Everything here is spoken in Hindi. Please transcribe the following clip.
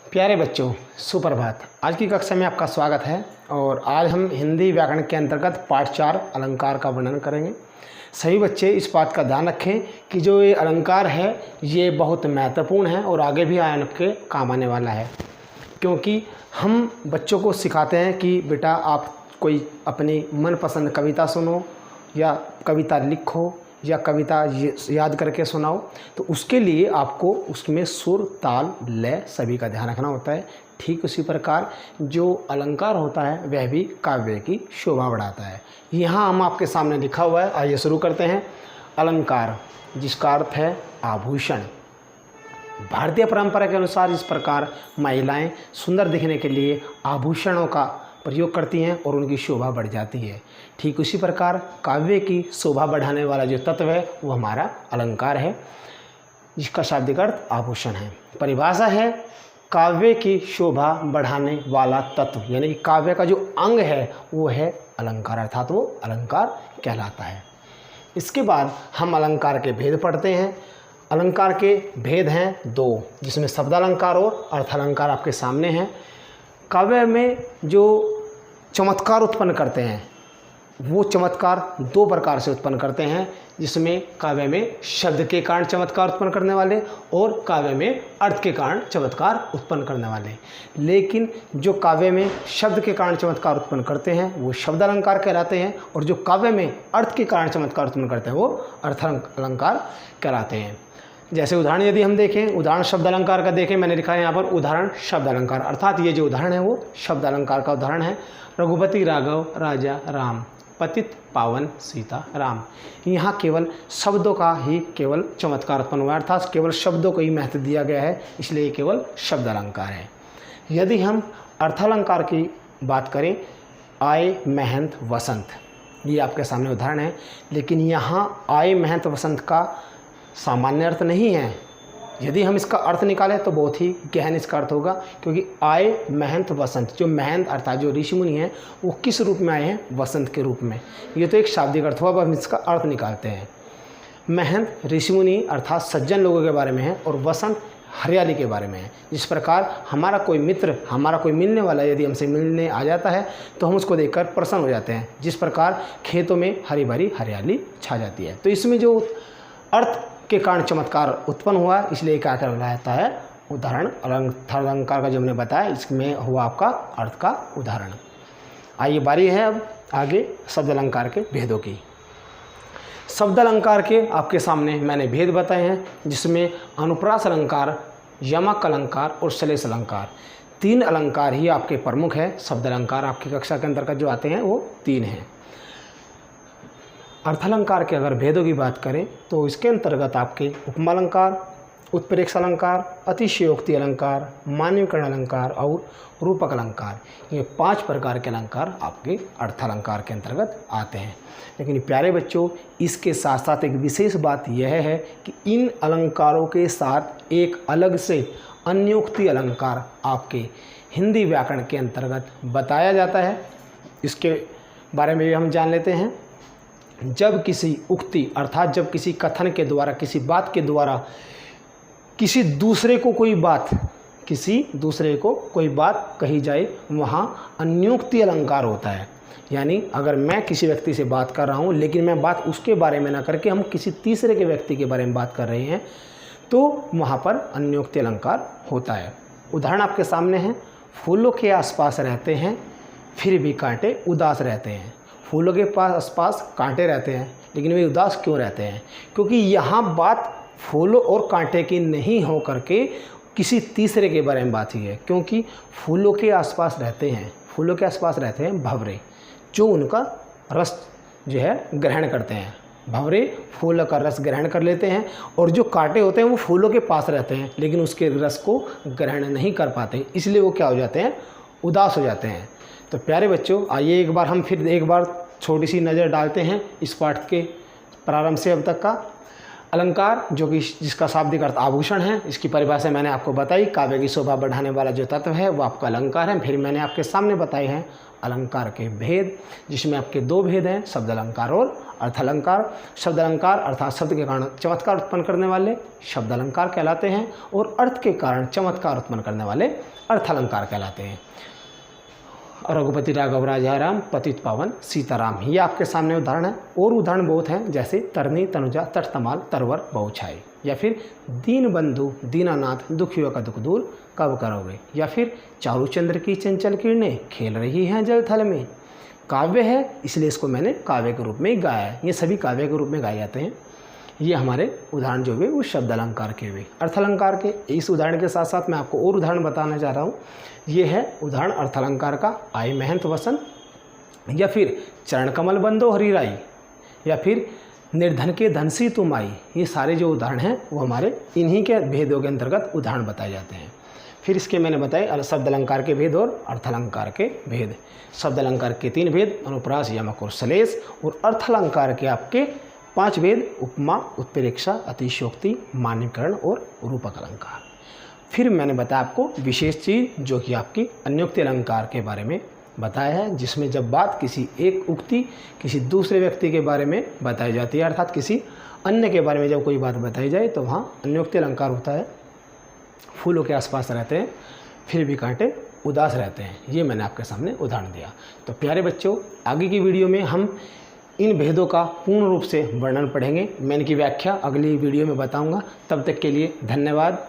प्यारे बच्चों, सुप्रभात। आज की कक्षा में आपका स्वागत है और आज हम हिंदी व्याकरण के अंतर्गत पाठ 4 अलंकार का वर्णन करेंगे। सभी बच्चे इस बात का ध्यान रखें कि जो ये अलंकार है ये बहुत महत्वपूर्ण है और आगे भी आपके काम आने वाला है, क्योंकि हम बच्चों को सिखाते हैं कि बेटा आप कोई अपनी मनपसंद कविता सुनो या कविता लिखो या कविता याद करके सुनाओ, तो उसके लिए आपको उसमें सुर, ताल, लय सभी का ध्यान रखना होता है। ठीक उसी प्रकार जो अलंकार होता है वह भी काव्य की शोभा बढ़ाता है। यहाँ हम आपके सामने लिखा हुआ है, आइए शुरू करते हैं। अलंकार, जिसका अर्थ है आभूषण। भारतीय परंपरा के अनुसार इस प्रकार महिलाएं सुंदर दिखने के लिए आभूषणों का प्रयोग करती हैं और उनकी शोभा बढ़ जाती है। ठीक उसी प्रकार काव्य की शोभा बढ़ाने वाला जो तत्व है वो हमारा अलंकार है, जिसका शाब्दिक अर्थ आभूषण है। परिभाषा है काव्य की शोभा बढ़ाने वाला तत्व, यानी कि काव्य का जो अंग है वो है अलंकार, अर्थात वो अलंकार कहलाता है। इसके बाद हम अलंकार के भेद पढ़ते हैं। अलंकार के भेद हैं 2, जिसमें शब्दालंकार और अर्थालंकार आपके सामने हैं। काव्य में जो चमत्कार उत्पन्न करते हैं वो चमत्कार 2 प्रकार से उत्पन्न करते हैं, जिसमें काव्य में शब्द के कारण चमत्कार उत्पन्न करने वाले और काव्य में अर्थ के कारण चमत्कार उत्पन्न करने वाले। लेकिन जो काव्य में शब्द के कारण चमत्कार उत्पन्न करते हैं वो शब्दालंकार कहलाते हैं, और जो काव्य में अर्थ के कारण चमत्कार उत्पन्न करते हैं वो अर्थालंकार कहलाते हैं। जैसे उदाहरण यदि हम देखें, उदाहरण शब्द अलंकार का देखें, मैंने लिखा है यहाँ पर उदाहरण शब्द अलंकार, अर्थात ये जो उदाहरण है वो शब्द अलंकार का उदाहरण है। रघुपति राघव राजा राम, पतित पावन सीता राम। यहाँ केवल शब्दों का ही केवल चमत्कार उत्पन्न हुआ है, अर्थात केवल शब्दों को ही महत्व दिया गया है, इसलिए ये केवल शब्द अलंकार है। यदि हम अर्थालंकार की बात करें, आए महंत वसंत, ये आपके सामने उदाहरण है। लेकिन यहाँ आए महंत वसंत का सामान्य अर्थ नहीं है। यदि हम इसका अर्थ निकालें तो बहुत ही गहन इसका अर्थ होगा, क्योंकि आए महंत वसंत, जो महंत अर्थात जो ऋषि मुनि हैं वो किस रूप में आए हैं? वसंत के रूप में। ये तो एक शाब्दिक अर्थ हुआ, अब हम इसका अर्थ निकालते हैं। महंत ऋषि मुनि अर्थात सज्जन लोगों के बारे में है और वसंत हरियाली के बारे में है। जिस प्रकार हमारा कोई मित्र, हमारा कोई मिलने वाला यदि हमसे मिलने आ जाता है तो हम उसको देखकर प्रसन्न हो जाते हैं, जिस प्रकार खेतों में हरी भरी हरियाली छा जाती है। तो इसमें जो अर्थ के कारण चमत्कार उत्पन्न हुआ, इसलिए क्या कहलाता है? उदाहरण। अलंकार का जो हमने बताया इसमें हुआ आपका अर्थ का उदाहरण। आइए बारी है अब आगे शब्द अलंकार के भेदों की। शब्द अलंकार के आपके सामने मैंने भेद बताए हैं, जिसमें अनुप्रास अलंकार, यमक अलंकार और श्लेष अलंकार, 3 अलंकार ही आपके प्रमुख है। शब्द अलंकार आपकी कक्षा के अंतर्गत जो आते हैं वो 3 हैं। अर्थालंकार के अगर भेदों की बात करें तो इसके अंतर्गत आपके उपमालंकार, उत्प्रेक्ष अलंकार, अतिशयोक्ति अलंकार, मानवीकरण अलंकार और रूपक अलंकार, ये 5 प्रकार के अलंकार आपके अर्थालंकार के अंतर्गत आते हैं। लेकिन प्यारे बच्चों, इसके साथ साथ एक विशेष बात यह है कि इन अलंकारों के साथ एक अलग से अन्योक्ति अलंकार आपके हिंदी व्याकरण के अंतर्गत बताया जाता है। इसके बारे में भी हम जान लेते हैं। जब किसी उक्ति अर्थात जब किसी कथन के द्वारा, किसी बात के द्वारा किसी दूसरे को कोई बात कही जाए, वहाँ अन्योक्ति अलंकार होता है। यानी अगर मैं किसी व्यक्ति से बात कर रहा हूँ लेकिन मैं बात उसके बारे में ना करके हम किसी तीसरे के व्यक्ति के बारे में बात कर रहे हैं, तो वहाँ पर अन्योक्ति अलंकार होता है। उदाहरण आपके सामने है। फूलों के आसपास रहते हैं फिर भी कांटे उदास रहते हैं। फूलों के आसपास कांटे रहते हैं लेकिन वे उदास क्यों रहते हैं? क्योंकि यहाँ बात फूलों और कांटे की नहीं हो करके किसी तीसरे के बारे में बात ही है। क्योंकि फूलों के आसपास रहते हैं भंवरे, जो उनका रस जो है ग्रहण करते हैं। भंवरे फूल का रस ग्रहण कर लेते हैं, और जो कांटे होते हैं वो फूलों के पास रहते हैं लेकिन उसके रस को ग्रहण नहीं कर पाते, इसलिए वो क्या हो जाते हैं? उदास हो जाते हैं। तो प्यारे बच्चों, आइए हम फिर एक बार छोटी सी नज़र डालते हैं इस पाठ के प्रारंभ से अब तक का। अलंकार जो कि जिसका शाब्दिक अर्थ आभूषण है, इसकी परिभाषा मैंने आपको बताई। काव्य की शोभा बढ़ाने वाला जो तत्व है वो आपका अलंकार है। फिर मैंने आपके सामने बताए हैं अलंकार के भेद, जिसमें आपके 2 भेद हैं, शब्द अलंकार और अर्थालंकार। शब्द अलंकार अर्थात शब्द के कारण चमत्कार उत्पन्न करने वाले शब्द अलंकार कहलाते हैं और अर्थ के कारण चमत्कार उत्पन्न करने वाले अर्थालंकार कहलाते हैं। रघुपति राघव राजा राम पतित पावन सीताराम, ये आपके सामने उदाहरण है। और उदाहरण बहुत हैं, जैसे तरनी तनुजा तटतमाल तरवर बहुछाई, या फिर दीन बंधु दीनानाथ दुखियों का दुख दूर कब करोगे, या फिर चारूचंद्र की चंचल किरणें खेल रही हैं जल थल में। काव्य है इसलिए इसको मैंने काव्य के रूप में गाया है। ये सभी काव्य के रूप में गाए जाते हैं। ये हमारे उदाहरण जो हुए वो शब्द अलंकार के हुए। अर्थालंकार के इस उदाहरण के साथ साथ मैं आपको और उदाहरण बताना चाह रहा हूँ। ये है उदाहरण अर्थालंकार का आई महंत वसन, या फिर चरण कमल बंदो हरिराई, या फिर निर्धन के धन सी तुम आई। ये सारे जो उदाहरण हैं वो हमारे इन्हीं के भेदों के अंतर्गत उदाहरण बताए जाते हैं। फिर इसके मैंने बताए शब्द अलंकार के भेद और अर्थालंकार के भेद। शब्द अलंकार के 3 भेद, अनुप्रास, यमक और श्लेष, और अर्थालंकार के आपके 5 भेद, उपमा, उत्प्रेक्षा, अतिशयोक्ति, मान्यकरण और रूपक अलंकार। फिर मैंने बताया आपको विशेष चीज़ जो कि आपकी अन्योक्ति अलंकार के बारे में बताया है, जिसमें जब बात किसी एक उक्ति किसी दूसरे व्यक्ति के बारे में बताई जाती है, अर्थात किसी अन्य के बारे में जब कोई बात बताई जाए तो वहाँ अन्योक्ति अलंकार होता है। फूलों के आसपास रहते हैं फिर भी कांटे उदास रहते हैं, ये मैंने आपके सामने उदाहरण दिया। तो प्यारे बच्चों, आगे की वीडियो में हम इन भेदों का पूर्ण रूप से वर्णन पढ़ेंगे। मैं इनकी व्याख्या अगली वीडियो में बताऊंगा। तब तक के लिए धन्यवाद।